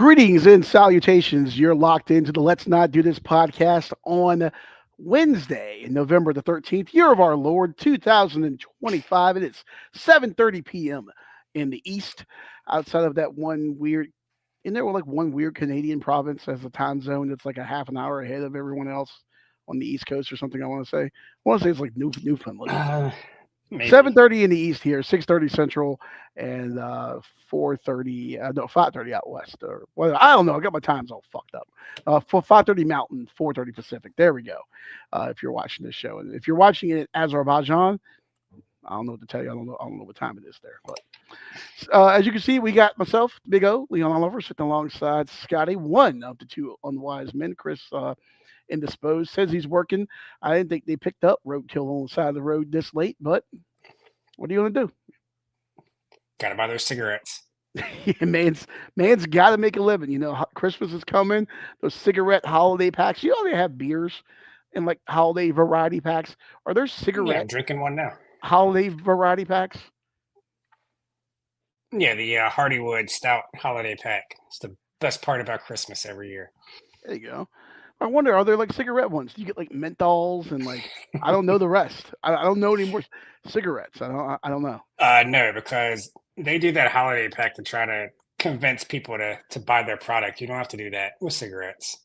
Greetings and salutations. You're locked into the Let's Not Do This podcast on Wednesday, November the 13th, year of our Lord, 2025. It is 7:30 p.m. in the East. Outside of that one weird, in there were like one weird Canadian province as a time zone that's like a half an hour ahead of everyone else on the East Coast or something. I want to say it's like Newfoundland. Maybe. 7:30 in the East here, 6:30 Central, and 4:30, no, 5:30 out West. Or well, I don't know. I got my times all fucked up. For 5:30 Mountain, 4:30 Pacific. There we go. If you're watching this show, and if you're watching it in Azerbaijan, I don't know what to tell you. I don't know what time it is there. But as you can see, we got myself, Big O, Leon Oliver, sitting alongside Scotty, one of the two unwise men. Chris indisposed, says he's working. I didn't think they picked up roadkill on the side of the road this late, but what are you going to do? Gotta buy those cigarettes. man's got to make a living. You know, Christmas is coming. Those cigarette holiday packs. You know they have beers and like holiday variety packs. Are there cigarette? Yeah, I'm drinking one now. Holiday variety packs? Yeah, the Hardywood Stout holiday pack. It's the best part about Christmas every year. There you go. I wonder, are there like cigarette ones? Do you get like menthols and like I don't know the rest. I don't know any more cigarettes. I don't know. No, because they do that holiday pack to try to convince people to buy their product. You don't have to do that with cigarettes.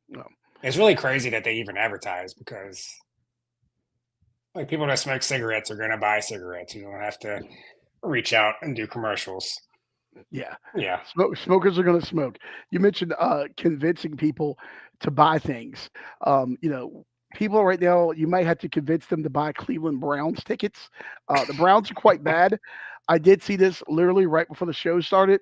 No. It's really crazy that they even advertise because like people that smoke cigarettes are going to buy cigarettes. You don't have to reach out and do commercials. Yeah. Yeah. Smokers are going to smoke. You mentioned convincing people to buy things. People right now, you might have to convince them to buy Cleveland Browns tickets. The Browns are quite bad. I did see this literally right before the show started.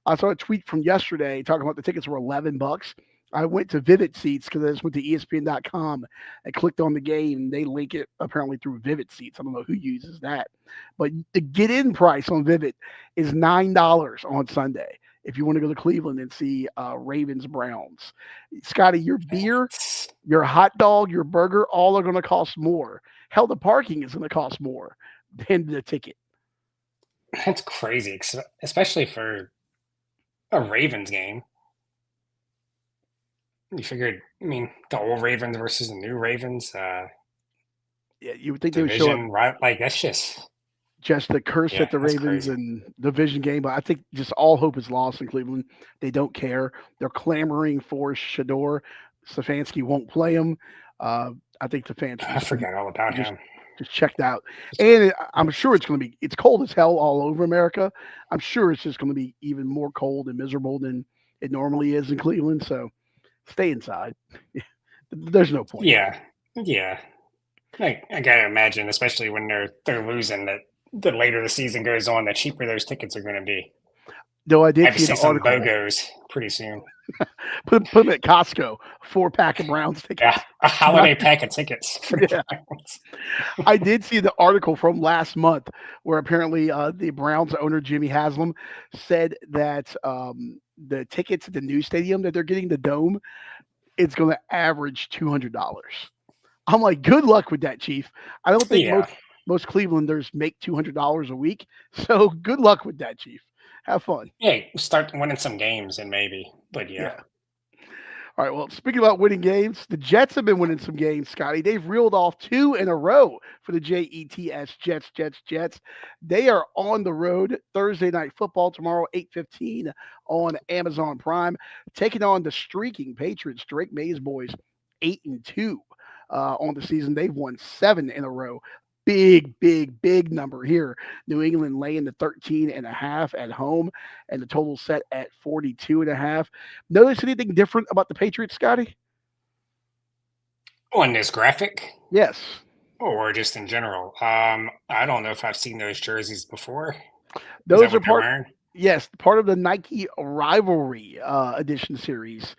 I saw a tweet from yesterday talking about the tickets were $11. I went to Vivid Seats because I just went to ESPN.com and clicked on the game. They link it apparently through Vivid Seats. I don't know who uses that. But the get-in price on Vivid is $9 on Sunday if you want to go to Cleveland and see Ravens Browns. Scotty, your beer, your hot dog, your burger, all are going to cost more. Hell, the parking is going to cost more than the ticket. That's crazy, especially for a Ravens game. You figured, the old Ravens versus the new Ravens. Yeah, you would think division, they would show up. Right? Like, that's just the curse at the Ravens crazy. and division game. But I think just all hope is lost in Cleveland. They don't care. They're clamoring for Shador. Stefanski won't play him. I think the fans. I forgot all about him. Just checked out. And I'm sure it's cold as hell all over America. I'm sure it's just going to be even more cold and miserable than it normally is in Cleveland. So stay inside. There's no point. Yeah. I gotta imagine, especially when they're losing, that the later the season goes on, the cheaper those tickets are going to be. Though I did see some BOGOs pretty soon. Put them at Costco. 4-pack of Browns tickets. Yeah, a holiday pack of tickets for the Browns. I did see the article from last month where apparently the Browns owner Jimmy Haslam said that the tickets at the new stadium that they're getting, the Dome, it's going to average $200. I'm like, good luck with that, Chief. I don't think most Clevelanders make $200 a week. So good luck with that, Chief. Have fun. Yeah, start winning some games and maybe. But yeah. All right, well, speaking about winning games, the Jets have been winning some games, Scotty. They've reeled off 2 in a row for the Jets, Jets. They are on the road Thursday Night Football tomorrow, 8:15 on Amazon Prime, taking on the streaking Patriots. Drake Maye's boys, 8-2 on the season. They've won 7 in a row. Big number here. New England laying the 13.5 at home, and the total set at 42.5. Notice anything different about the Patriots, Scotty? On this graphic? Yes. Or just in general? I don't know if I've seen those jerseys before. Those are part of the Nike Rivalry edition series.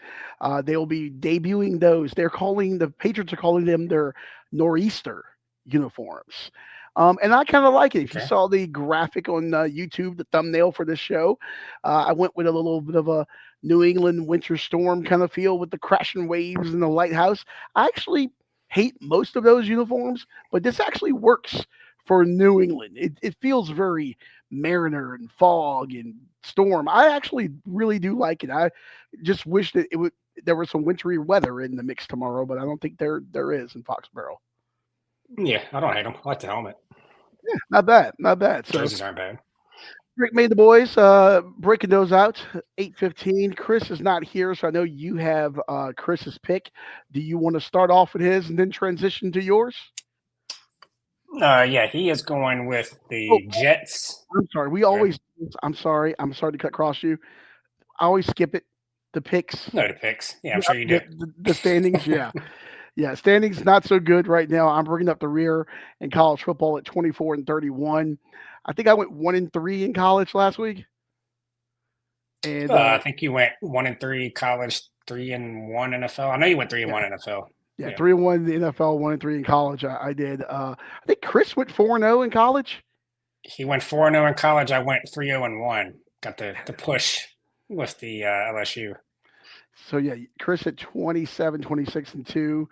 They'll be debuting those. The Patriots are calling them their Nor'easter uniforms. And I kind of like it. If you saw the graphic on YouTube, the thumbnail for this show, I went with a little bit of a New England winter storm kind of feel with the crashing waves and the lighthouse. I actually hate most of those uniforms, but this actually works for New England. It feels very Mariner and fog and storm. I actually really do like it. I just wish that it would there was some wintry weather in the mix tomorrow, but I don't think there is in Foxborough. Yeah, I don't hate them. I like the helmet. Yeah, not bad, not bad. So Jerseys aren't bad. Drake made the boys breaking those out. 8:15. Chris is not here, so I know you have Chris's pick. Do you want to start off with his and then transition to yours? Yeah, he is going with Oh, the Jets. I'm sorry. We Good. always. I'm sorry. I'm sorry to cut across you. I always skip it. The picks. No, the picks. Yeah, I'm Yeah, sure you do. the standings. Yeah, yeah. Standings not so good right now. I'm bringing up the rear in college football at 24-31. I think I went 1-3 in college last week, and I think you went 1-3 college, 3-1 NFL. I know you went 3-1 yeah, NFL. yeah, Yeah, 3-1 in the NFL, 1-3 in college. I did. I think Chris went 4-0 in college. he went 4-0 in college. I went 3-0-1. Got the push with the LSU. So yeah, Chris at 27, 26-2.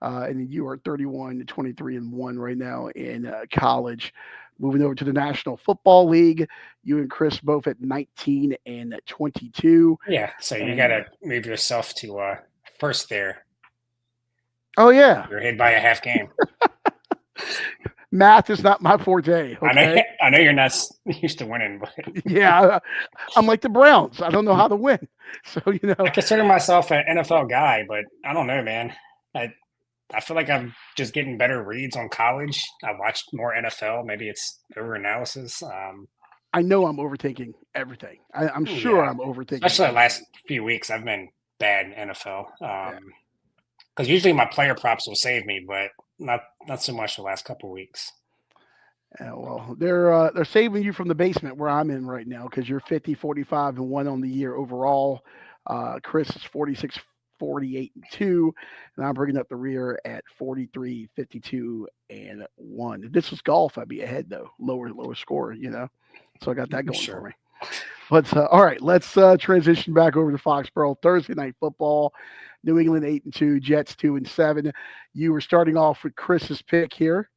And then you are 31-23-1 right now in college. Moving over to the National Football League, you and Chris both at 19-22. Yeah, so you got And to move yourself to first there. oh yeah, You're ahead by a half game. math is not my forte. Okay, I know you're not used to winning, but yeah, I'm like the Browns. I don't know how to win. So I consider myself an NFL guy, but I don't know, man. I feel like I'm just getting better reads on college. I watched more NFL. Maybe it's over analysis. I know I'm overthinking everything. I'm sure Yeah, I'm overthinking especially the last everything. few weeks, I've been bad in NFL. Yeah. Because usually my player props will save me, but not so much the last couple of weeks. Yeah, well, they're saving you from the basement where I'm in right now because you're 50, 45-1 on the year overall. Chris is 46, 48-2, and I'm bringing up the rear at 43, 52-1. If this was golf, I'd be ahead though, lower score, So I got that going for Sure. me. But all right, let's transition back over to Foxborough Thursday night football. New England 8-2, Jets 2-7. You were starting off with Chris's pick here.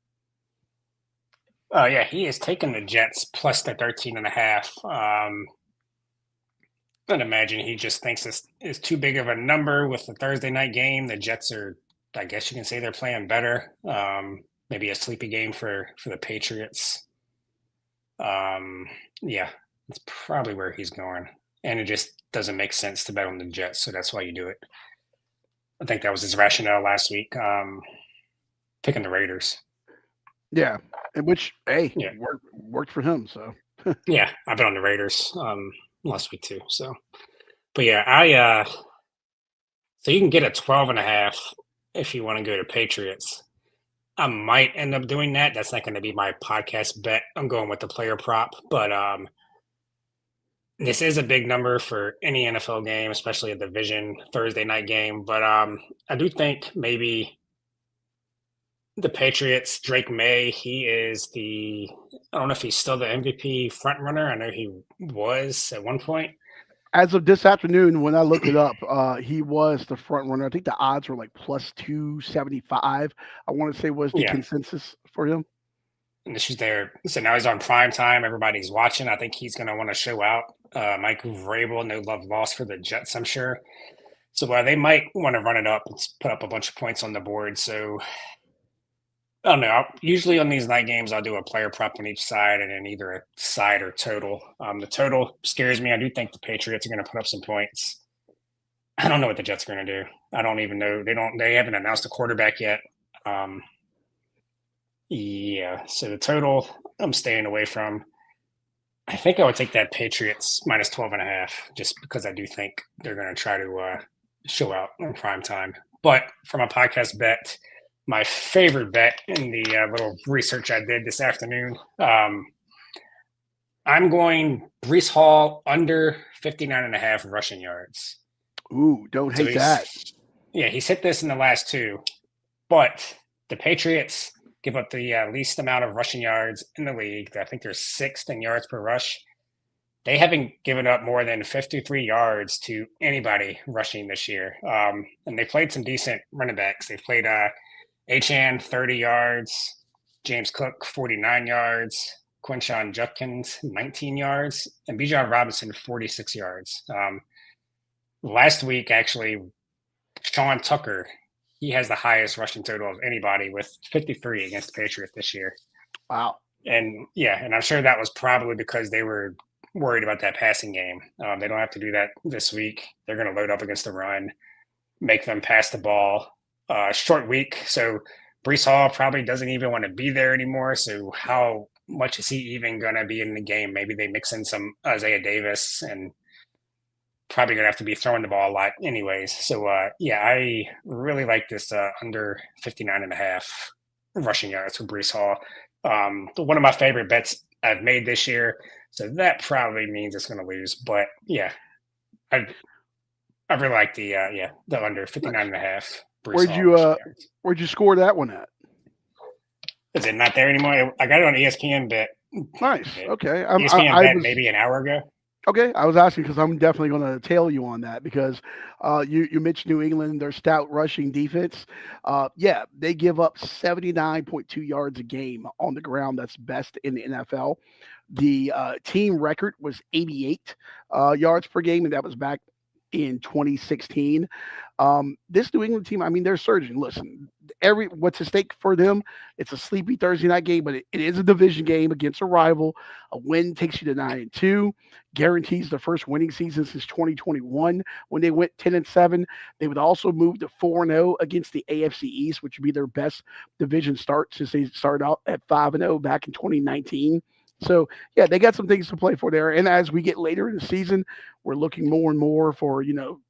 Oh yeah, he is taking the Jets plus the 13.5. I'd imagine he just thinks this is too big of a number with the Thursday night game. The Jets are, I guess you can say, they're playing better. Maybe a sleepy game for the Patriots. Yeah, that's probably where he's going, and it just doesn't make sense to bet on the Jets, so that's why you do it. I think that was his rationale last week. Picking the Raiders. Yeah, and which Yeah, worked for him. So yeah, I bet on the Raiders last week too. So, but yeah, I so you can get a 12.5 if you want to go to Patriots. I might end up doing that. That's not going to be my podcast bet. I'm going with the player prop, but this is a big number for any NFL game, especially a division Thursday night game. But I do think maybe the Patriots, Drake Maye, he is I don't know if he's still the MVP front runner. I know he was at one point. as of this afternoon, when I looked it up, he was the front runner. I think the odds were like plus 275. I want to say was the Yeah. consensus for him. And she's there. So now he's on prime time. Everybody's watching. I think he's going to want to show out. Mike Vrabel, no love lost for the Jets, I'm sure. So they might want to run it up and put up a bunch of points on the board. So I don't know. Usually on these night games, I'll do a player prop on each side and then either a side or total. The total scares me. I do think the Patriots are going to put up some points. I don't know what the Jets are going to do. I don't even know. They haven't announced a quarterback yet. Yeah. So the total I'm staying away from. I think I would take that Patriots minus 12.5 just because I do think they're going to try to show out in prime time. But from a podcast bet, my favorite bet in the little research I did this afternoon, I'm going Brees Hall under 59.5 rushing yards. Ooh, don't hate that. Yeah, he's hit this in the last two, but the Patriots give up the least amount of rushing yards in the league. I think they're sixth in yards per rush. They haven't given up more than 53 yards to anybody rushing this year. And they played some decent running backs. They've played Achan 30 yards, James Cook 49 yards, Quinshon Judkins, 19 yards, and Bijan Robinson, 46 yards. Last week, actually, Sean Tucker, he has the highest rushing total of anybody with 53 against the Patriots this year. Wow. And I'm sure that was probably because they were worried about that passing game. They don't have to do that this week. They're going to load up against the run, make them pass the ball. Short week, so Brees Hall probably doesn't even want to be there anymore. So how much is he even going to be in the game? Maybe they mix in some Isaiah Davis, and probably going to have to be throwing the ball a lot anyways. So, I really like this under 59.5 rushing yards for Brees Hall. One of my favorite bets I've made this year. So that probably means it's going to lose. But, I really like the under 59.5. Where'd you score that one at? Is it not there anymore? I got it on ESPN bet. Nice. Okay. ESPN bet maybe an hour ago. Okay, I was asking because I'm definitely going to tail you on that because you mentioned New England, their stout rushing defense. They give up 79.2 yards a game on the ground. That's best in the NFL. The team record was 88 yards per game, and that was back in 2016. This New England team, I mean, they're surging. Listen, what's at stake for them? It's a sleepy Thursday night game, but it is a division game against a rival. A win takes you to 9-2, guarantees the first winning season since 2021 when they went 10-7. They would also move to 4-0 against the AFC East, which would be their best division start since they started out at 5-0 back in 2019. So, they got some things to play for there. And as we get later in the season, we're looking more and more for,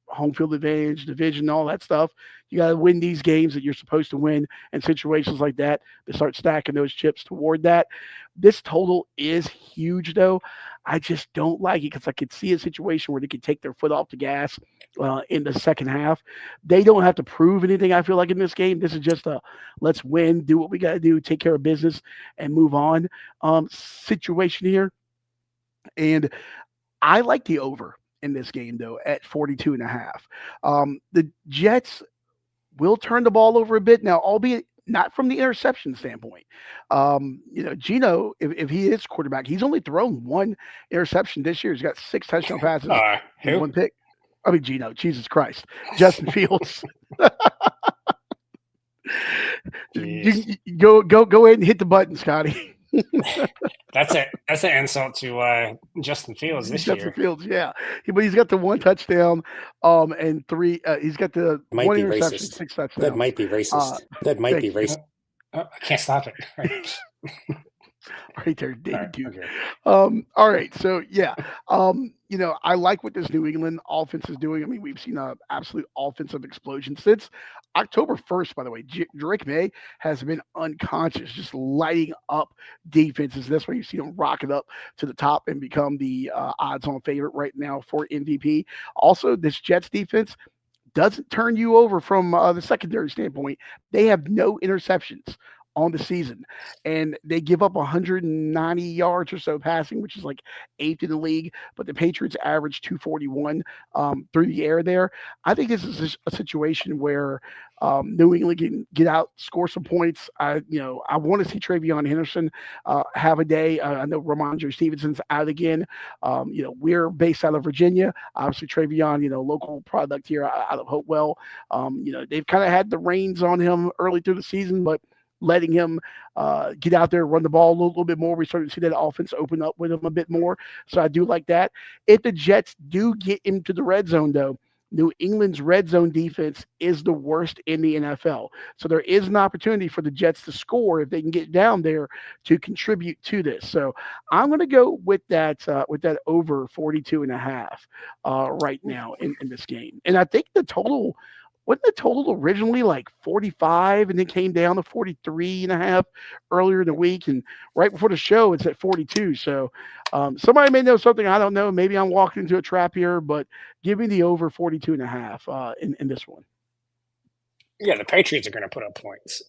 home field advantage, division, all that stuff. You got to win these games that you're supposed to win in situations like that to start stacking those chips toward that. This total is huge, though. I just don't like it because I could see a situation where they could take their foot off the gas in the second half. They don't have to prove anything, I feel like, in this game. This is just a let's win, do what we got to do, take care of business, and move on situation here. And I like the over in this game, though, at 42.5. The Jets will turn the ball over a bit now, albeit not from the interception standpoint. Geno, if he is quarterback, he's only thrown one interception this year. He's got 6 touchdown passes and 1 pick. I mean, Geno, Jesus Christ. Justin Fields. You go ahead and hit the button, Scotty. That's an insult to Justin Fields this year. Justin Fields, yeah, but he's got the 1 touchdown, and 3. He's got the 1 interception, 6 touchdowns. That might be racist. That might be racist. I can't stop it. Right. Right there, David Duke. Okay. All right, so I like what this New England offense is doing. I mean, we've seen an absolute offensive explosion since October 1st, by the way. Drake Maye has been unconscious, just lighting up defenses. That's why you see him rocket up to the top and become the odds-on favorite right now for MVP. Also, this Jets defense doesn't turn you over from the secondary standpoint. They have no interceptions on the season, and they give up 190 yards or so passing, which is like 8th in the league, but the Patriots average 241 through the air there. I think this is a situation where New England can get out, score some points. I want to see Travion Henderson have a day. I know Ramondre Stevenson's out again. We're based out of Virginia. Obviously, Travion, local product here out of Hopewell. They've kind of had the reins on him early through the season, but letting him get out there, run the ball a little bit more. We started to see that offense open up with him a bit more. So I do like that. If the Jets do get into the red zone, though, New England's red zone defense is the worst in the NFL. So there is an opportunity for the Jets to score if they can get down there to contribute to this. So I'm going to go with that over 42.5 right now in this game. And I think the total – wasn't the total originally like 45 and then came down to 43.5 earlier in the week? And right before the show, it's at 42. So somebody may know something I don't know. Maybe I'm walking into a trap here, but give me the over 42.5 in this one. Yeah, the Patriots are going to put up points.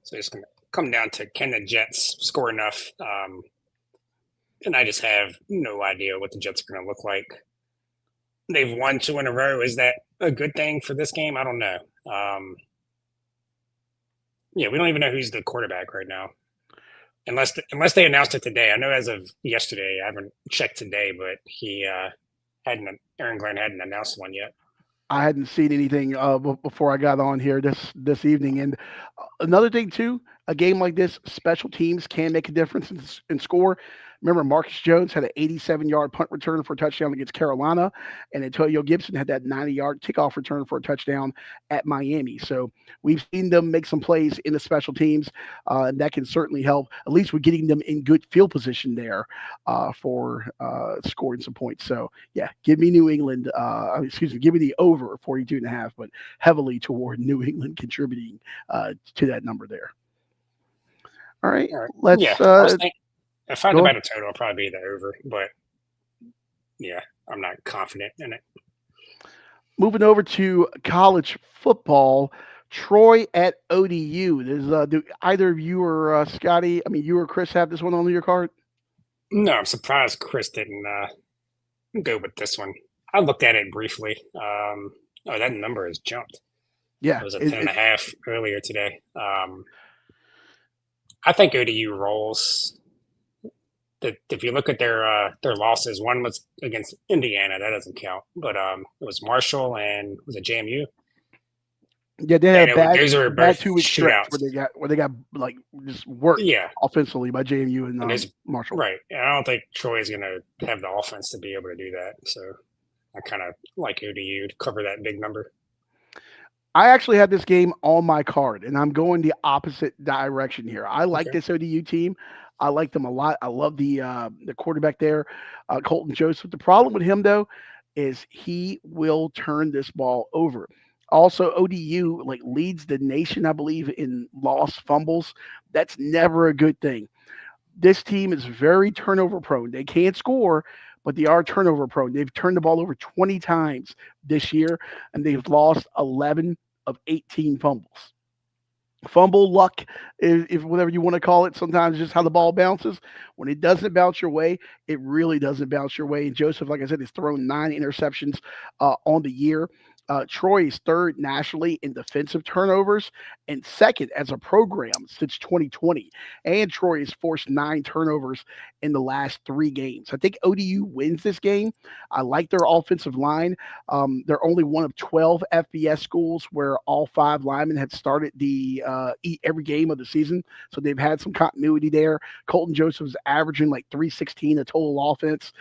So it's going to come down to can the Jets score enough? And I just have no idea what the Jets are going to look like. They've won 2 in a row. Is that a good thing for this game? I don't know. We don't even know who's the quarterback right now. unless they announced it today. I know as of yesterday, I haven't checked today, but England hadn't announced one yet. I hadn't seen anything before I got on here this evening. And another thing too, a game like this, special teams can make a difference in score. Remember, Marcus Jones had an 87-yard punt return for a touchdown against Carolina, and Antonio Gibson had that 90-yard kickoff return for a touchdown at Miami. So we've seen them make some plays in the special teams, and that can certainly help. At least we're getting them in good field position there for scoring some points. So yeah, give me New England. Give me the over 42.5, but heavily toward New England contributing to that number there. All right, let's. If I had to bet a total, it'll probably be the over, but yeah, I'm not confident in it. Moving over to college football, Troy at ODU. Do either of you or Scotty, you or Chris have this one on your card? No, I'm surprised Chris didn't go with this one. I looked at it briefly. That number has jumped. Yeah. It was a 10.5 earlier today. I think ODU rolls. If you look at their losses, one was against Indiana, that doesn't count. But it was Marshall and was it JMU? Yeah, they had those were bad both 2 week stretch where they got like just worked offensively by JMU and Marshall. Right. And I don't think Troy is going to have the offense to be able to do that. So I kind of like ODU to cover that big number. I actually had this game on my card, and I'm going the opposite direction here. I like this ODU team. I like them a lot. I love the quarterback there, Colton Joseph. The problem with him, though, is he will turn this ball over. Also, ODU leads the nation, I believe, in lost fumbles. That's never a good thing. This team is very turnover prone. They can't score, but they are turnover prone. They've turned the ball over 20 times this year, and they've lost 11 of 18 fumbles. Fumble luck, if whatever you want to call it, sometimes just how the ball bounces. When it doesn't bounce your way, it really doesn't bounce your way. And Joseph, like I said, has thrown 9 interceptions on the year. Troy is third nationally in defensive turnovers and second as a program since 2020. And Troy has forced 9 turnovers in the last 3 games. I think ODU wins this game. I like their offensive line. They're only one of 12 FBS schools where all 5 linemen have started every game of the season. So they've had some continuity there. Colton Joseph's averaging 316 a total offense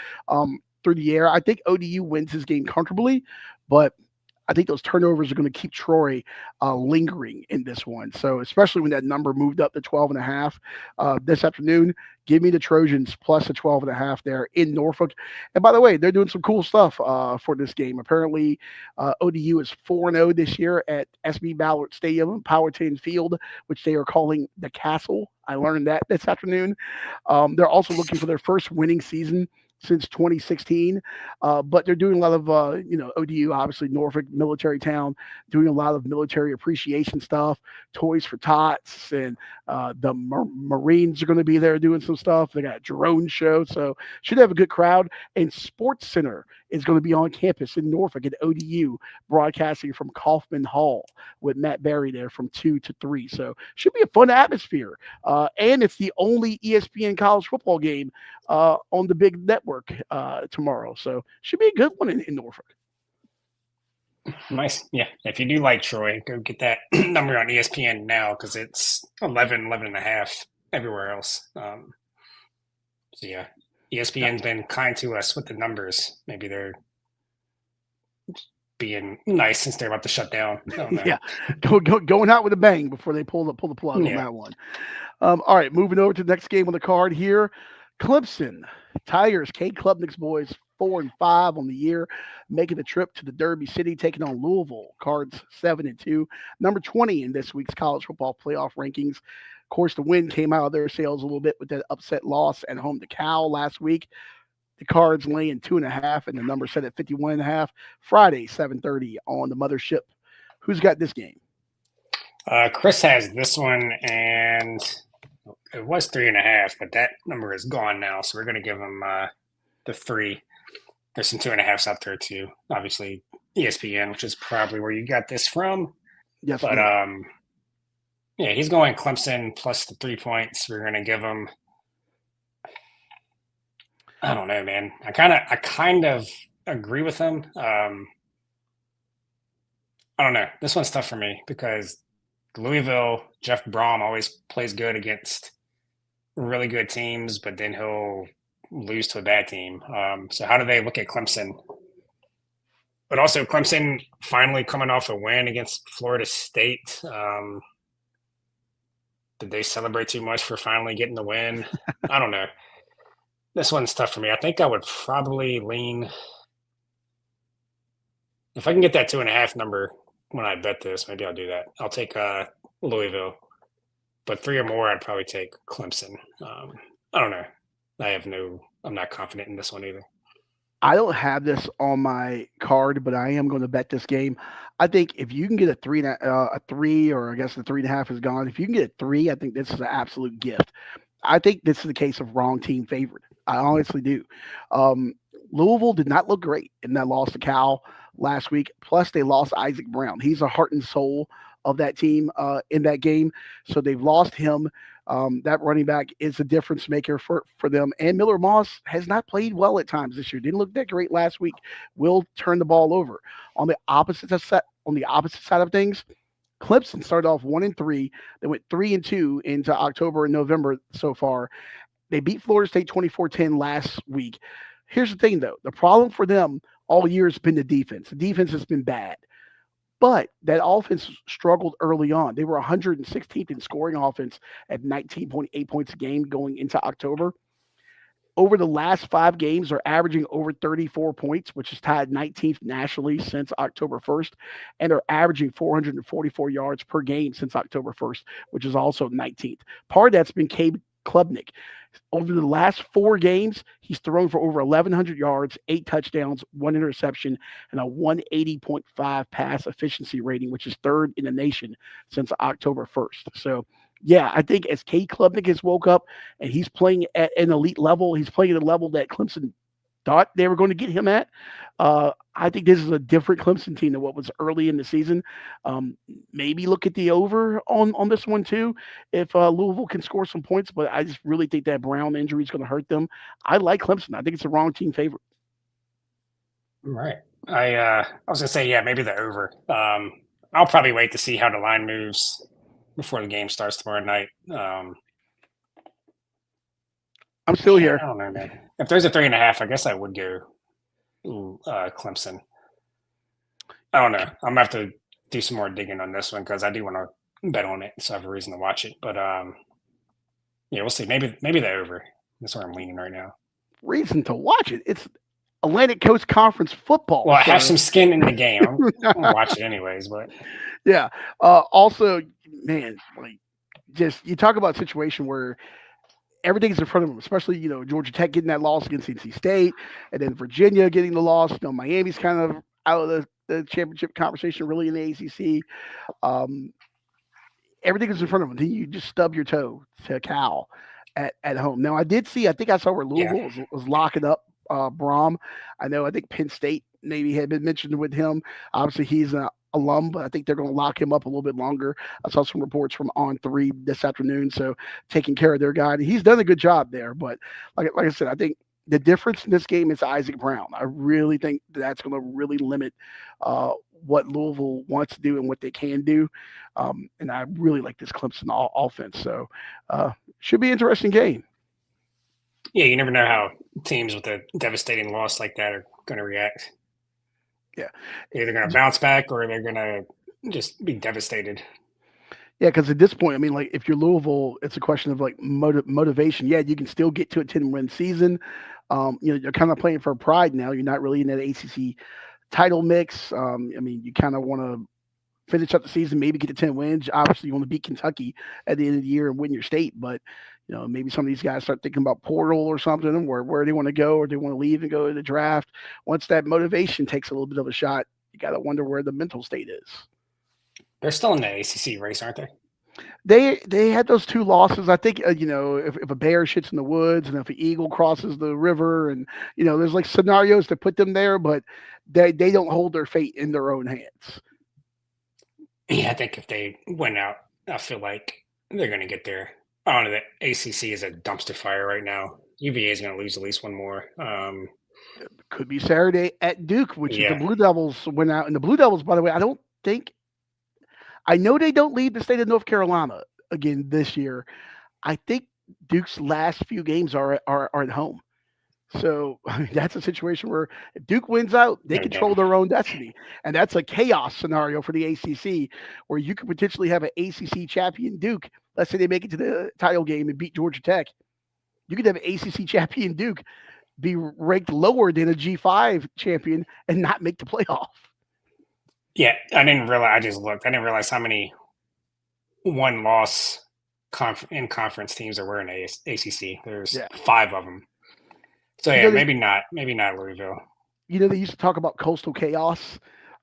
through the air. I think ODU wins this game comfortably, but I think those turnovers are going to keep Troy lingering in this one. So especially when that number moved up to 12.5 this afternoon, give me the Trojans plus the 12.5 there in Norfolk. And by the way, they're doing some cool stuff for this game. Apparently, ODU is 4-0 this year at SB Ballard Stadium, Powhatan Field, which they are calling the Castle. I learned that this afternoon. They're also looking for their first winning season since 2016, but they're doing a lot of, ODU, obviously Norfolk, military town, doing a lot of military appreciation stuff, Toys for Tots, and the Marines are going to be there doing some stuff. They got a drone show, so should have a good crowd. And Sports Center is going to be on campus in Norfolk at ODU, broadcasting from Kaufman Hall with Matt Barry there from 2 to 3. So should be a fun atmosphere. And it's the only ESPN college football game on the big network tomorrow. So should be a good one in Norfolk. Nice. Yeah. If you do like Troy, go get that number on ESPN now because it's 11.5 everywhere else. So yeah, ESPN's been kind to us with the numbers. Maybe they're being nice since they're about to shut down. Yeah, going out with a bang before they pull the plug on that one. All right, moving over to the next game on the card here. Clemson Tigers, Cade Klubnik's boys, 4-5 on the year, making the trip to the Derby City, taking on Louisville. Cards 7-2, number 20 in this week's college football playoff rankings. Of course, the win came out of their sails a little bit with that upset loss at home to Cal last week. The Cards laying 2.5, and the number set at 51.5. Friday, 7:30 on the mothership. Who's got this game? Chris has this one, and it was 3.5, but that number is gone now. So we're going to give him the 3. There's some 2.5s out there too. Obviously, ESPN, which is probably where you got this from. Yes, but yeah, he's going Clemson plus the 3 points. We're going to give him I don't know, man. I kind of agree with him. I don't know. This one's tough for me because Louisville, Jeff Brom always plays good against really good teams, but then he'll lose to a bad team. So how do they look at Clemson? But also Clemson finally coming off a win against Florida State. Did they celebrate too much for finally getting the win? I don't know. This one's tough for me. I think I would probably lean if I can get that 2.5 number when I bet this. Maybe I'll do that. I'll take Louisville, but 3 or more, I'd probably take Clemson. I don't know. I'm not confident in this one either. I don't have this on my card, but I am going to bet this game. I think if you can get a 3, or I guess the 3.5 is gone. If you can get a 3, I think this is an absolute gift. I think this is the case of wrong team favorite. I honestly do. Louisville did not look great in that loss to Cal last week. Plus, they lost Isaac Brown. He's a heart and soul of that team in that game. So they've lost him. That running back is a difference maker for them. And Miller Moss has not played well at times this year. Didn't look that great last week. Will turn the ball over. On the opposite side of things, Clemson started off 1-3. They went 3-2 into October and November so far. They beat Florida State 24-10 last week. Here's the thing, though. The problem for them all year has been the defense. The defense has been bad. But that offense struggled early on. They were 116th in scoring offense at 19.8 points a game going into October. Over the last 5 games, they're averaging over 34 points, which is tied 19th nationally since October 1st. And they're averaging 444 yards per game since October 1st, which is also 19th. Part of that's been Cade Klubnik. Over the last 4 games, he's thrown for over 1,100 yards, 8 touchdowns, 1 interception, and a 180.5 pass efficiency rating, which is 3rd in the nation since October 1st. So, yeah, I think as Cade Klubnik has woke up and he's playing at an elite level, he's playing at a level that Clemson thought they were going to get him at. I think this is a different Clemson team than what was early in the season. Maybe look at the over on this one too, if Louisville can score some points. But I just really think that Brown injury is going to hurt them. I like Clemson. I think it's the wrong team favorite. Right. I was gonna say, yeah, maybe the over. I'll probably wait to see how the line moves before the game starts tomorrow night. I'm still here. I don't know, man. If there's a 3.5, I guess I would go Clemson. I don't know. I'm gonna have to do some more digging on this one because I do want to bet on it, so I have a reason to watch it. But yeah, we'll see. Maybe the over. That's where I'm leaning right now. Reason to watch it. It's Atlantic Coast Conference football. Well, I have some skin in the game. I'm gonna watch it anyways, but yeah. Also, man, like just you talk about a situation where everything's in front of them, especially, Georgia Tech getting that loss against NC State, and then Virginia getting the loss. Miami's kind of out of the championship conversation, really, in the ACC. Everything is in front of them. Then you just stub your toe to Cal at home. Now, I think I saw where Louisville was locking up Brom. I think Penn State maybe had been mentioned with him. Obviously, he's an alum, but I think they're going to lock him up a little bit longer. I saw some reports from On3 this afternoon, so taking care of their guy. And he's done a good job there, but like I said, I think the difference in this game is Isaac Brown. I really think that's going to really limit what Louisville wants to do and what they can do. And I really like this Clemson offense, so should be an interesting game. Yeah, you never know how teams with a devastating loss like that are going to react. Yeah. They're either going to bounce back or they're going to just be devastated. Yeah, because at this point, I mean, like, if you're Louisville, it's a question of, like, motivation. Yeah, you can still get to a 10-win season. You're kind of playing for pride now. You're not really in that ACC title mix. I mean, you kind of want to finish up the season, maybe get to 10 wins. Obviously, you want to beat Kentucky at the end of the year and win your state. But, maybe some of these guys start thinking about portal or something, where they want to go, or they want to leave and go to the draft. Once that motivation takes a little bit of a shot, you got to wonder where the mental state is. They're still in the ACC race, aren't they? They had those 2 losses. I think, if a bear shits in the woods and if an eagle crosses the river, and, there's like scenarios to put them there, but they don't hold their fate in their own hands. Yeah, I think if they win out, I feel like they're going to get there. I don't know. The ACC is a dumpster fire right now. UVA is going to lose at least one more. Could be Saturday at Duke, which is the Yeah, Blue Devils went out. And the Blue Devils, by the way, I know they don't lead the state of North Carolina again this year. I think Duke's last few games are at home. So I mean, that's a situation where if Duke wins out, they okay. control their own destiny, and that's a chaos scenario for the ACC, where you could potentially have an ACC champion Duke. Let's say they make it to the title game and beat Georgia Tech. You could have an ACC champion Duke be ranked lower than a G5 champion and not make the playoff. Yeah, I didn't realize. I just looked. I didn't realize how many one-loss in conference teams there were in the ACC. There's Yeah. 5 of them. So You yeah, know, they, maybe not. Maybe not Louisville. they used to talk about coastal chaos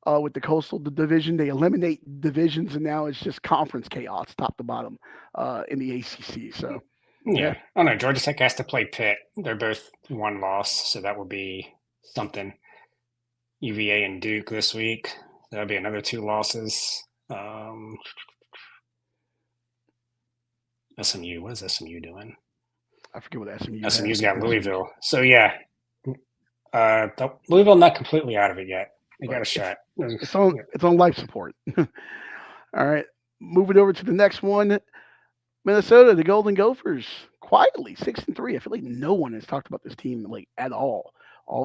with the coastal division. They eliminate divisions, and now it's just conference chaos, top to bottom, in the ACC. So Yeah. Oh no, Georgia Tech has to play Pitt. They're both one loss, so that would be something. UVA and Duke this week. That'll be another 2 losses. SMU. What is SMU doing? I forget what SMU. SMU's got Louisville. So yeah, Louisville not completely out of it yet. They got a shot. It's on life support. All right, moving over to the next one. Minnesota, the Golden Gophers, quietly 6-3. I feel like no one has talked about this team like at all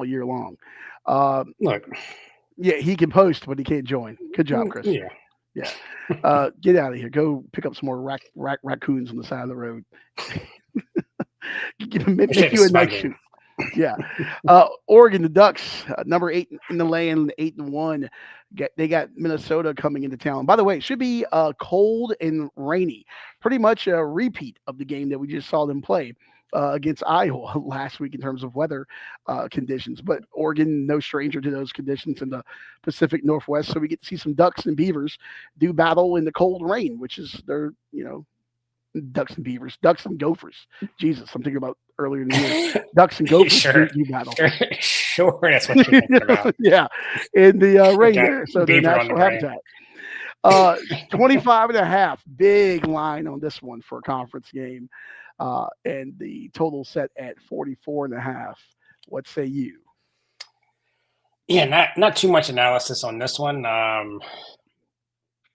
year long. Look, yeah, he can post, but he can't join. Good job, Chris. Yeah. Get out of here. Go pick up some more raccoons on the side of the road. Make you a night shoot. Yeah. Oregon, the Ducks, number 8 in the land, 8-1. They got Minnesota coming into town. By the way, it should be cold and rainy. Pretty much a repeat of the game that we just saw them play against Iowa last week in terms of weather conditions. But Oregon, no stranger to those conditions in the Pacific Northwest. So we get to see some Ducks and Beavers do battle in the cold rain, which is their, Ducks and Beavers, Ducks and Gophers. Jesus, I'm thinking about earlier in the year. Ducks and Gophers do battle. Sure, that's what you're thinking about. Yeah, in the rain there. So their natural habitat. 25.5, big line on this one for a conference game. And the total set at 44.5. What say you? Yeah, not too much analysis on this one.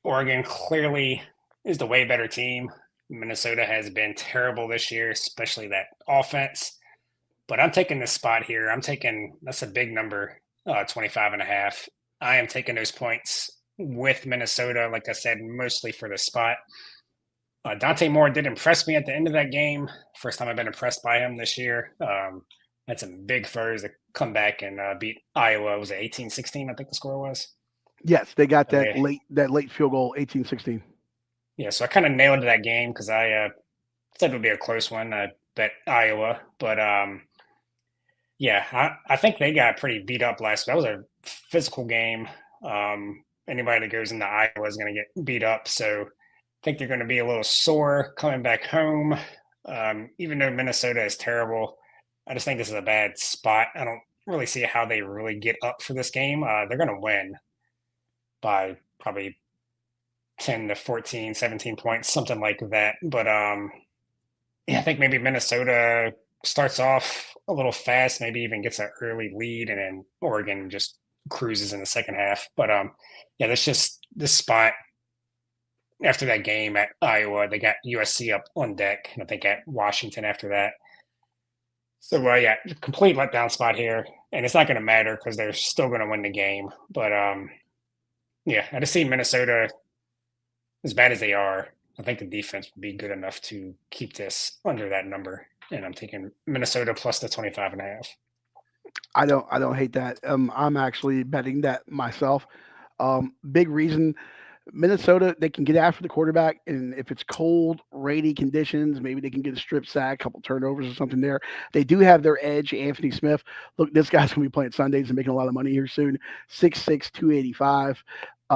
Oregon clearly is the way better team. Minnesota has been terrible this year, especially that offense. But I'm taking this spot here. That's a big number, 25.5. I am taking those points with Minnesota, like I said, mostly for the spot. Dante Moore did impress me at the end of that game. First time I've been impressed by him this year. Had some big throws to come back and beat Iowa. Was it 18-16, I think the score was? Yes, they got that late field goal, 18-16. Yeah, so I kind of nailed that game because I said it would be a close one. I bet Iowa. But, yeah, I think they got pretty beat up last week. That was a physical game. Anybody that goes into Iowa is going to get beat up. So I think they're going to be a little sore coming back home. Even though Minnesota is terrible, I just think this is a bad spot. I don't really see how they really get up for this game. They're going to win by probably 10 to 14, 17 points, something like that. But yeah, I think maybe Minnesota starts off a little fast, maybe even gets an early lead, and then Oregon just cruises in the second half. But yeah, that's just this spot. After that game at Iowa, they got USC up on deck, and I think at Washington after that. So, yeah, complete letdown spot here. And it's not going to matter because they're still going to win the game. But, yeah, I just see Minnesota, as bad as they are, I think the defense would be good enough to keep this under that number. And I'm taking Minnesota plus the 25.5. I don't hate that. I'm actually betting that myself. Big reason. Minnesota, they can get after the quarterback, and if it's cold, rainy conditions, maybe they can get a strip sack, a couple turnovers or something there. They do have their edge, Anthony Smith. Look, this guy's going to be playing Sundays and making a lot of money here soon. 6'6", 285.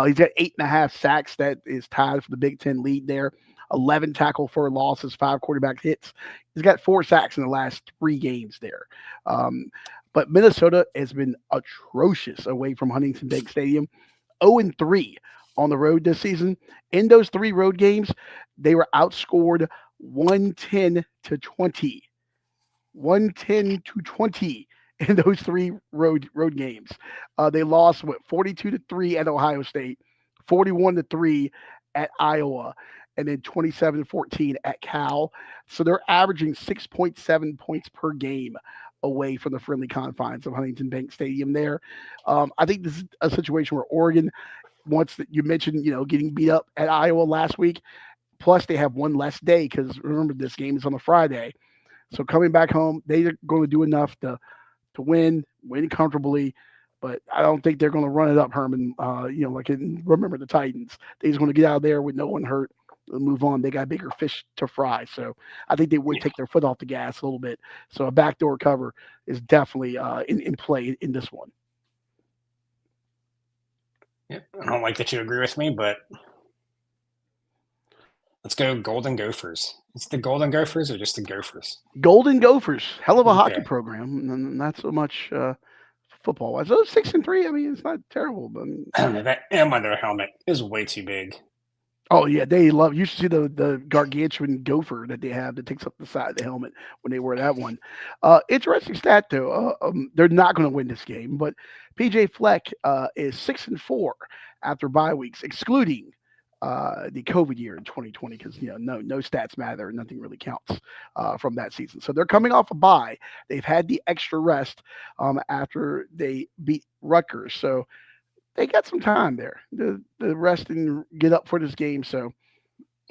He's got 8.5 sacks. That is tied for the Big Ten lead there. 11 tackle for losses, 5 quarterback hits. He's got 4 sacks in the last 3 games there. But Minnesota has been atrocious away from Huntington Bank Stadium. 0-3 on the road this season. In those 3 road games, they were outscored 110-20. 110-20 in those three road games. They lost 42-3 at Ohio State, 41-3 at Iowa, and then 27-14 at Cal. So they're averaging 6.7 points per game away from the friendly confines of Huntington Bank Stadium. There, I think this is a situation where Oregon wants that. You mentioned, getting beat up at Iowa last week. Plus, they have one less day because remember this game is on a Friday. So coming back home, they're going to do enough to win comfortably. But I don't think they're going to run it up, Herman. Remember the Titans. They're just going to get out of there with no one hurt and move on. They got bigger fish to fry. So I think they would take their foot off the gas a little bit. So a backdoor cover is definitely in play in this one. Yeah, I don't like that you agree with me, but let's go Golden Gophers. It's the Golden Gophers or just the Gophers? Golden Gophers. Hell of a hockey program. And not so much football-wise. So 6-3, I mean, it's not terrible. But I don't know. That M on their helmet is way too big. Oh, yeah. They love – you should see the gargantuan gopher that they have that takes up the side of the helmet when they wear that one. Interesting stat, though. They're not going to win this game, but P.J. Fleck is 6-4 after bye weeks, excluding – the COVID year in 2020, because no stats matter, nothing really counts from that season. So they're coming off a bye. They've had the extra rest after they beat Rutgers, so they got some time there to rest and get up for this game. So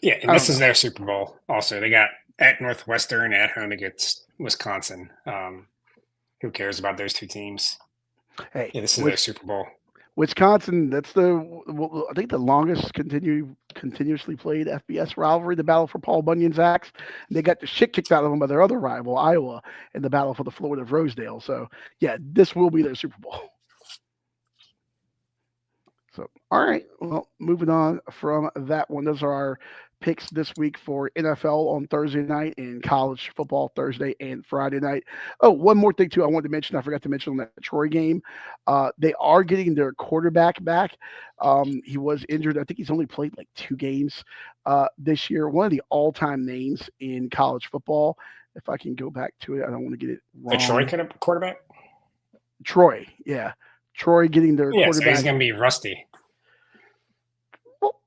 yeah, and this is their Super Bowl. Also, they got at Northwestern, at home against Wisconsin. Who cares about those two teams? Hey, yeah, this is their Super Bowl. Wisconsin, that's I think the longest continuously played FBS rivalry, the battle for Paul Bunyan's axe. They got the shit kicked out of them by their other rival, Iowa, in the battle for the Florida of Rosedale. So, yeah, this will be their Super Bowl. So, all right. Well, moving on from that one, those are our picks this week for NFL on Thursday night and college football Thursday and Friday night. Oh, one more thing, too, I wanted to mention. I forgot to mention on that Troy game. They are getting their quarterback back. He was injured. I think he's only played like 2 games this year. One of the all-time names in college football. If I can go back to it, I don't want to get it wrong. The Troy quarterback? Troy, yeah. Troy getting their quarterback. So he's going to be rusty. Well,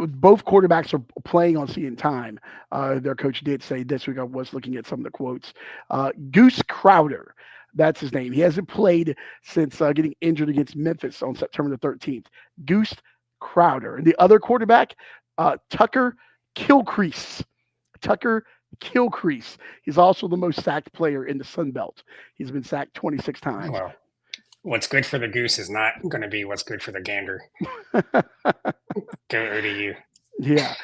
both quarterbacks are playing on seeing time. Their coach did say this week. I was looking at some of the quotes. Goose Crowder, that's his name. He hasn't played since getting injured against Memphis on September the 13th. Goose Crowder. And the other quarterback, Tucker Kilcrease. Tucker Kilcrease. He's also the most sacked player in the Sun Belt. He's been sacked 26 times. Well, what's good for the goose is not going to be what's good for the gander. Go ODU. Yeah.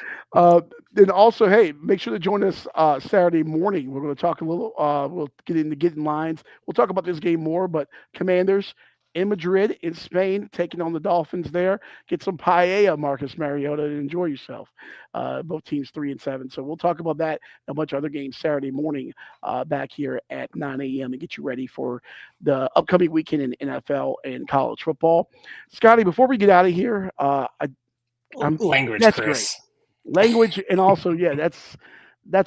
Then also, hey, make sure to join us Saturday morning. We're going to talk a little. We'll get into getting lines. We'll talk about this game more. But Commanders in Madrid, in Spain, taking on the Dolphins there. Get some paella, Marcus Mariota, and enjoy yourself. Both teams 3-7. So we'll talk about that and a bunch of other games Saturday morning back here at 9 a.m. and get you ready for the upcoming weekend in NFL and college football. Scotty, before we get out of here, language, that's Chris. Great. Language, and also, yeah, that's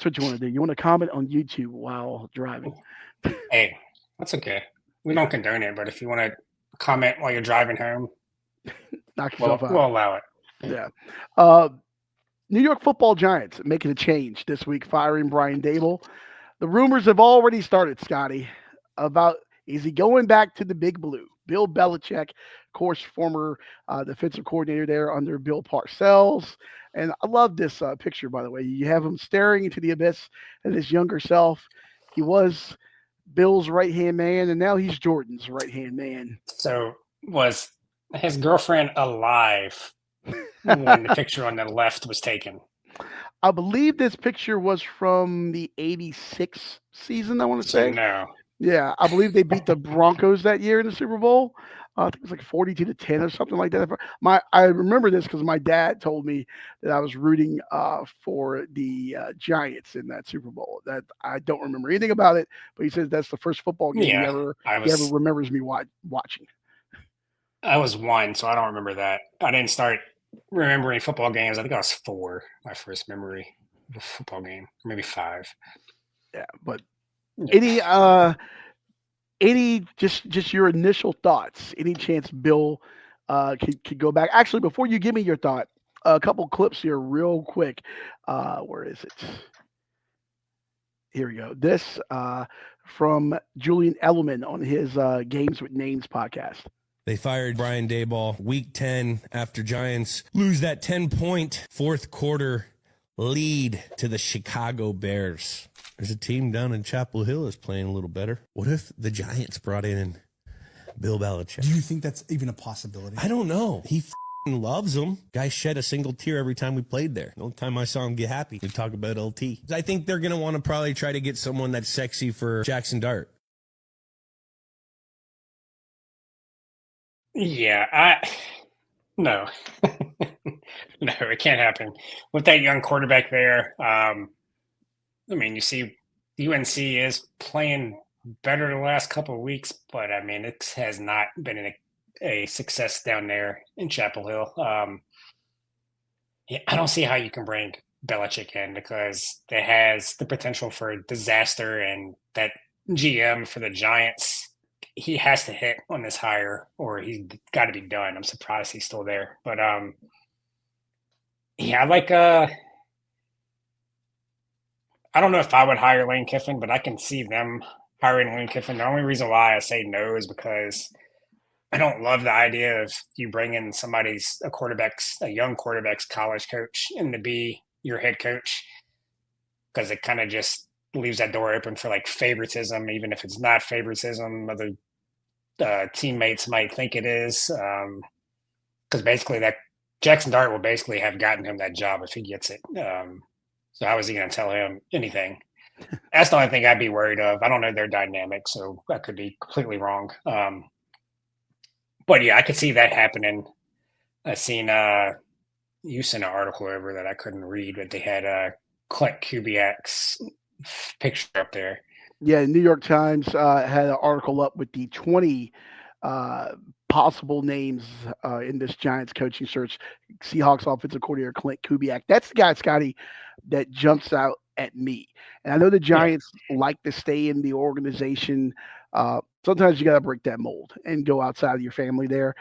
what you want to do. You want to comment on YouTube while driving. Hey, that's okay. We don't condone it, but if you want to comment while you're driving home, knock yourself out. We'll allow it. Yeah. New York Football Giants making a change this week, firing Brian Dable. The rumors have already started, Scotty, about is he going back to the Big Blue? Bill Belichick, of course, former defensive coordinator there under Bill Parcells. And I love this picture, by the way. You have him staring into the abyss at his younger self. He was Bill's right-hand man, and now he's Jordan's right-hand man. So was his girlfriend alive when the picture on the left was taken? I believe this picture was from the 86 season, I want to say. No. Yeah, I believe they beat the Broncos that year in the Super Bowl. I think it was like 42-10 or something like that. I remember this because my dad told me that I was rooting for the Giants in that Super Bowl. That I don't remember anything about it, but he says that's the first football game he ever remembers me watching. I was 1, so I don't remember that. I didn't start remembering football games. I think I was 4, my first memory. football game, maybe 5. Yeah, but Yeah. any just your initial thoughts? Any chance Bill could go back? Actually, before you give me your thought, a couple clips here, real quick. Where is it? Here we go. This from Julian Edelman on his Games with Names podcast. They fired Brian Daboll week 10 after Giants lose that 10-point fourth quarter lead to the Chicago Bears. There's a team down in Chapel Hill is playing a little better. What if the Giants brought in Bill Belichick? Do you think that's even a possibility? I don't know. He loves them. Guy shed a single tear every time we played there. The only time I saw him get happy, we talk about LT. I think they're going to want to probably try to get someone that's sexy for Jackson Dart. Yeah, no, no, it can't happen with that young quarterback there. I mean, you see, UNC is playing better the last couple of weeks, but I mean, it has not been a success down there in Chapel Hill. Yeah, I don't see how you can bring Belichick in because it has the potential for disaster, and that GM for the Giants, he has to hit on this hire or he's got to be done. I'm surprised he's still there, but yeah, I don't know if I would hire Lane Kiffin, but I can see them hiring Lane Kiffin. The only reason why I say no is because I don't love the idea of you bringing a young quarterback's college coach in to be your head coach, because it kind of just leaves that door open for like favoritism, even if it's not favoritism. Other teammates might think it is, because basically that Jackson Dart will basically have gotten him that job if he gets it. So how is he going to tell him anything? That's the only thing I'd be worried of. I don't know their dynamic, so I could be completely wrong. But yeah, I could see that happening. I seen you sent an article over that I couldn't read, but they had Clint Kubiak's picture up there. Yeah, New York Times had an article up with the 20 possible names in this Giants coaching search. Seahawks offensive coordinator Clint Kubiak. That's the guy, Scotty, that jumps out at me. And I know the Giants like to stay in the organization. Sometimes you got to break that mold and go outside of your family there.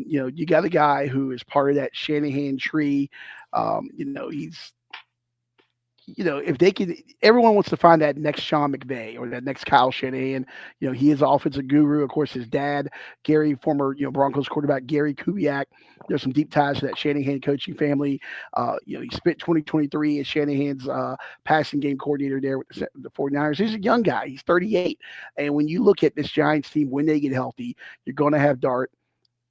You got a guy who is part of that Shanahan tree. If they can, everyone wants to find that next Sean McVay or that next Kyle Shanahan. He is offensive guru. Of course, his dad, Gary, former Broncos quarterback Gary Kubiak. There's some deep ties to that Shanahan coaching family. He spent 2023 as Shanahan's passing game coordinator there with the 49ers. He's a young guy. He's 38. And when you look at this Giants team, when they get healthy, you're going to have Dart.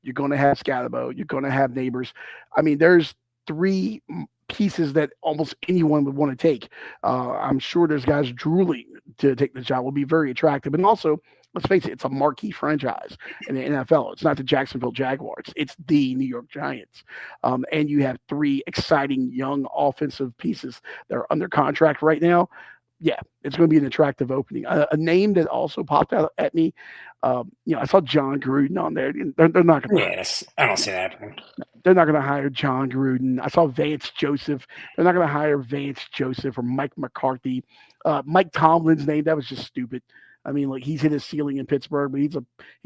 You're going to have Scalabo. You're going to have Neighbors. I mean, there's 3 pieces that almost anyone would want to take. I'm sure there's guys drooling to take the job. Will be very attractive. And also, let's face it, it's a marquee franchise in the NFL. It's not the Jacksonville Jaguars. It's the New York Giants. And you have 3 exciting young offensive pieces that are under contract right now. Yeah, it's going to be an attractive opening. A name that also popped out at me, I saw John Gruden on there. They're not going to. Yes, I don't see that happening. They're not going to hire John Gruden. I saw Vance Joseph. They're not going to hire Vance Joseph or Mike McCarthy. Mike Tomlin's name, that was just stupid. I mean, he's hit his ceiling in Pittsburgh, but he's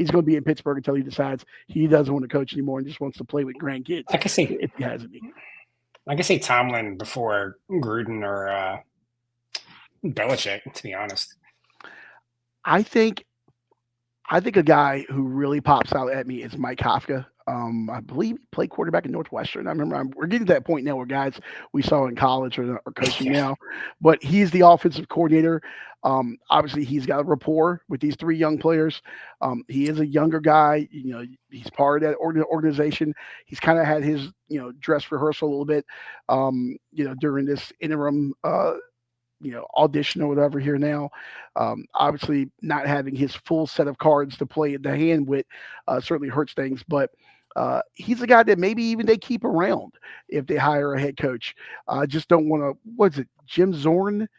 going to be in Pittsburgh until he decides he doesn't want to coach anymore and just wants to play with grandkids. I can see if he has any. I can see Tomlin before Gruden or Belichick, to be honest. I think a guy who really pops out at me is Mike Kafka. I believe he played quarterback in Northwestern. I remember we're getting to that point now where guys we saw in college are coaching now, but he's the offensive coordinator. Obviously, he's got a rapport with these 3 young players. He is a younger guy. He's part of that organization. He's kind of had his dress rehearsal a little bit, during this interim audition or whatever here now. Obviously, not having his full set of cards to play the hand with certainly hurts things, but he's a guy that maybe even they keep around if they hire a head coach. Just don't want to, what's it, Jim Zorn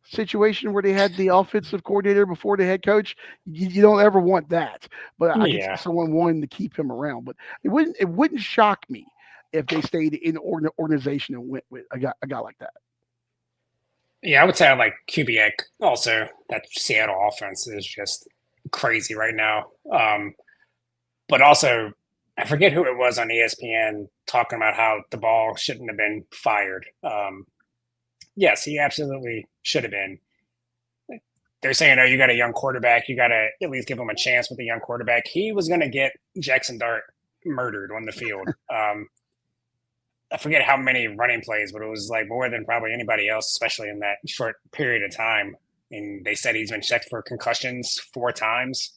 situation where they had the offensive coordinator before the head coach. You don't ever want that, but I can see someone wanting to keep him around. But it wouldn't shock me if they stayed in organization and went with a guy like that. Yeah, I would say I like Kubiak also. That Seattle offense is just crazy right now. But also, I forget who it was on ESPN talking about how the ball shouldn't have been fired. Yes, he absolutely should have been. They're saying, oh, you got a young quarterback. You got to at least give him a chance with a young quarterback. He was going to get Jackson Dart murdered on the field. I forget how many running plays, but it was like more than probably anybody else, especially in that short period of time. And they said he's been checked for concussions 4 times.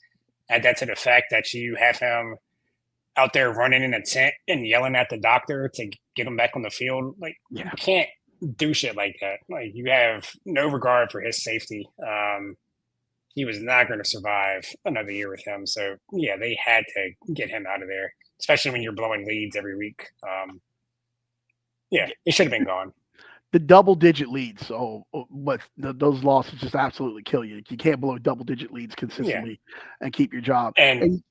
Add that to the fact that you have him out there running in a tent and yelling at the doctor to get him back on the field. Like, you can't do shit like that. Like, you have no regard for his safety. He was not going to survive another year with him. So, yeah, they had to get him out of there, especially when you're blowing leads every week. Yeah, it should have been gone. The double-digit leads, those losses just absolutely kill you. You can't blow double-digit leads consistently and keep your job. And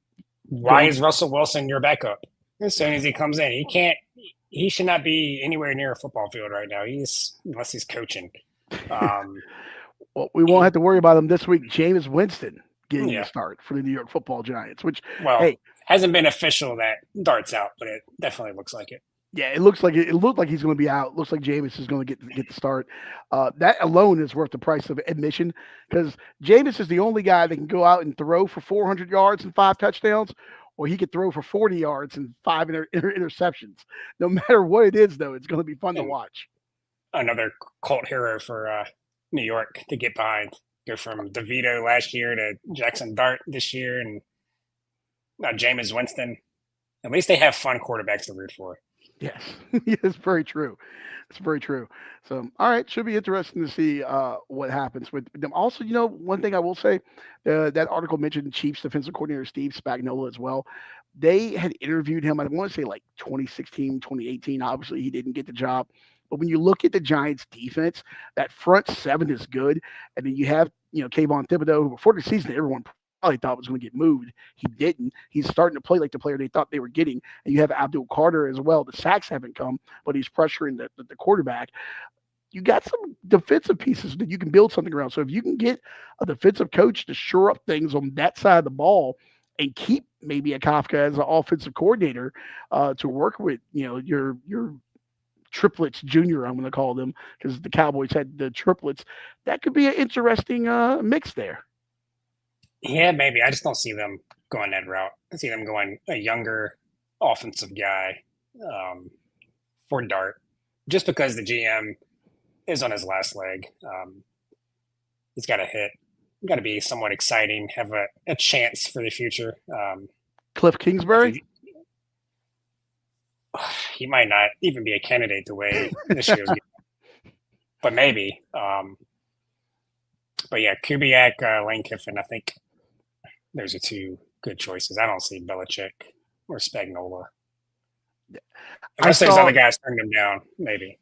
why is Russell Wilson your backup? As soon as he comes in, he should not be anywhere near a football field right now. Unless he's coaching. Well, we won't have to worry about him this week. Jameis Winston getting a start for the New York Football Giants, which hasn't been official that Dart's out, but it definitely looks like it. Yeah, it looked like he's going to be out. Looks like Jameis is going to get the start. That alone is worth the price of admission, because Jameis is the only guy that can go out and throw for 400 yards and 5 touchdowns, or he could throw for 40 yards and 5 interceptions. No matter what it is, though, it's going to be fun to watch. Another cult hero for New York to get behind. Go from DeVito last year to Jackson Dart this year, and now Jameis Winston. At least they have fun quarterbacks to root for. Yes, it's very true. It's very true. So, all right, should be interesting to see what happens with them. Also, one thing I will say, that article mentioned Chiefs defensive coordinator Steve Spagnuolo as well. They had interviewed him, I want to say like 2016, 2018. Obviously, he didn't get the job. But when you look at the Giants' defense, that front 7 is good. And then you have, Kayvon Thibodeau, who before the season, everyone probably thought was going to get moved. He didn't. He's starting to play like the player they thought they were getting. And you have Abdul Carter as well. The sacks haven't come, but he's pressuring the quarterback. You got some defensive pieces that you can build something around. So if you can get a defensive coach to shore up things on that side of the ball and keep maybe a Kafka as an offensive coordinator to work with, your triplets junior, I'm going to call them, because the Cowboys had the triplets. That could be an interesting mix there. Yeah, maybe. I just don't see them going that route. I see them going a younger offensive guy for Dart, just because the GM is on his last leg. He's got to hit. Got to be somewhat exciting, have a chance for the future. Cliff Kingsbury? He might not even be a candidate the way this year's going. But maybe. But yeah, Kubiak, Lane Kiffin, I think those are 2 good choices. I don't see Belichick or Spagnuolo. Unless there's other guys turning them down, maybe.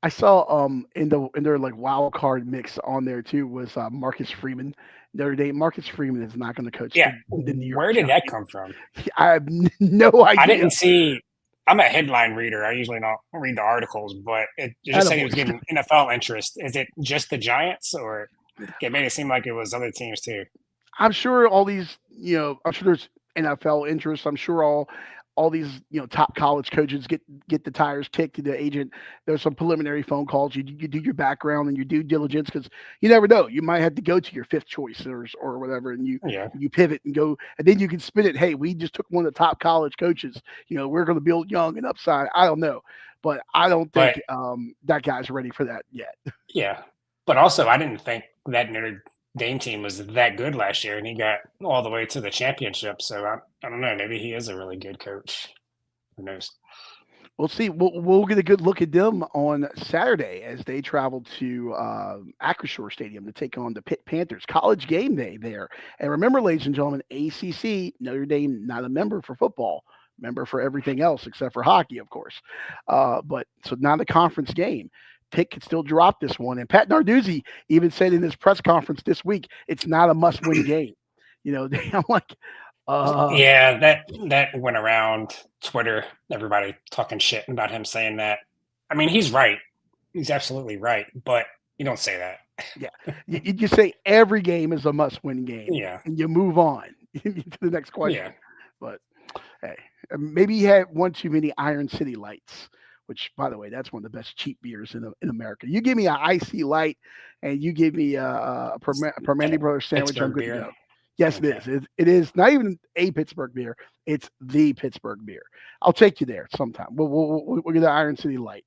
I saw in their like wild card mix on there too was Marcus Freeman. Notre Dame. Marcus Freeman is not going to coach. Yeah, the New York where did that come from? I have no idea. I didn't see. I'm a headline reader. I usually don't read the articles, but it just said he was getting NFL interest. Is it just the Giants, or it made it seem like it was other teams too? I'm sure all these, I'm sure there's NFL interest. I'm sure all these, top college coaches get the tires kicked to the agent. There's some preliminary phone calls. You do your background and your due diligence, because you never know. You might have to go to your 5th choice or whatever, and you pivot and go, and then you can spin it. Hey, we just took one of the top college coaches. We're going to build young and upside. I don't know, but I don't think that guy's ready for that yet. Yeah, but also I didn't think that Notre Dame team was that good last year, and he got all the way to the championship. So I don't know. Maybe he is a really good coach. Who knows? We'll see. We'll get a good look at them on Saturday as they travel to Acrisure Stadium to take on the Pitt Panthers. College game day there. And remember, ladies and gentlemen, ACC, Notre Dame, not a member for football, member for everything else except for hockey, of course. But so not a conference game. Pitt could still drop this one. And Pat Narduzzi even said in his press conference this week, it's not a must-win game. I'm like, yeah, that went around Twitter. Everybody talking shit about him saying that. I mean, he's right. He's absolutely right. But You don't say that. Yeah, you just say every game is a must-win game. Yeah. And you move on to the next question. Yeah. But hey, maybe you had one too many Iron City Lights, which, by the way, that's one of the best cheap beers in America. You give me an icy light, and you give me a Permane Brothers sandwich, I'm Pittsburgh good to beer. go. Yes, Okay. it is. It is not even a Pittsburgh beer; it's the Pittsburgh beer. I'll take you there sometime. We'll get the Iron City Light.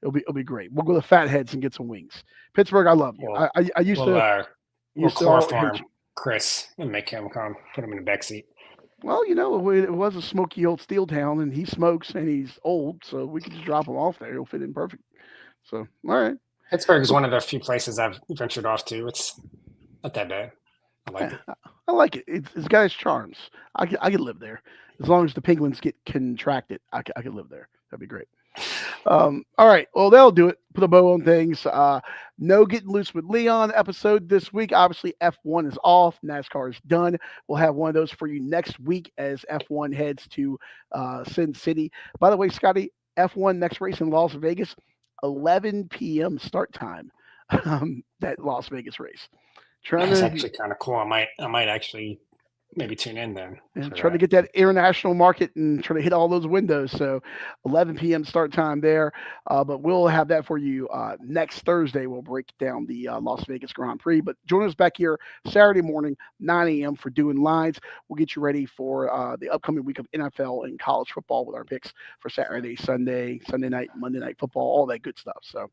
It'll be great. We'll go to Fatheads and get some wings. Pittsburgh, I love you. Well, I used we'll to chloroform hate you. Chris and make him come, put him in the back seat. Well, it was a smoky old steel town, and he smokes and he's old, so we could just drop him off there. He'll fit in perfect. So, all right. Pittsburgh is one of the few places I've ventured off to. It's not that bad. I like it. I like it. It's got its charms. I could live there as long as the penguins get contracted. I could live there. That'd be great. All right. Well, that'll do it. Put a bow on things. No Getting Loose with Leon episode this week. Obviously, F1 is off. NASCAR is done. We'll have one of those for you next week as F1 heads to Sin City. By the way, Scotty, F1 next race in Las Vegas, 11 p.m. start time. That Las Vegas race. That's actually kind of cool. I might actually maybe tune in then. And try to get that international market and try to hit all those windows. So 11 p.m. start time there. But we'll have that for you next Thursday. We'll break down the Las Vegas Grand Prix. But join us back here Saturday morning, 9 a.m. for Doing Lines. We'll get you ready for the upcoming week of NFL and college football with our picks for Saturday, Sunday night, Monday night football, all that good stuff. So,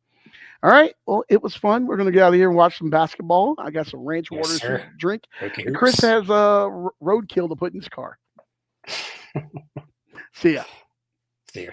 all right. Well, it was fun. We're going to get out of here and watch some basketball. I got some ranch water to drink. Okay. And Chris has roadkill to put in his car. See ya. See ya.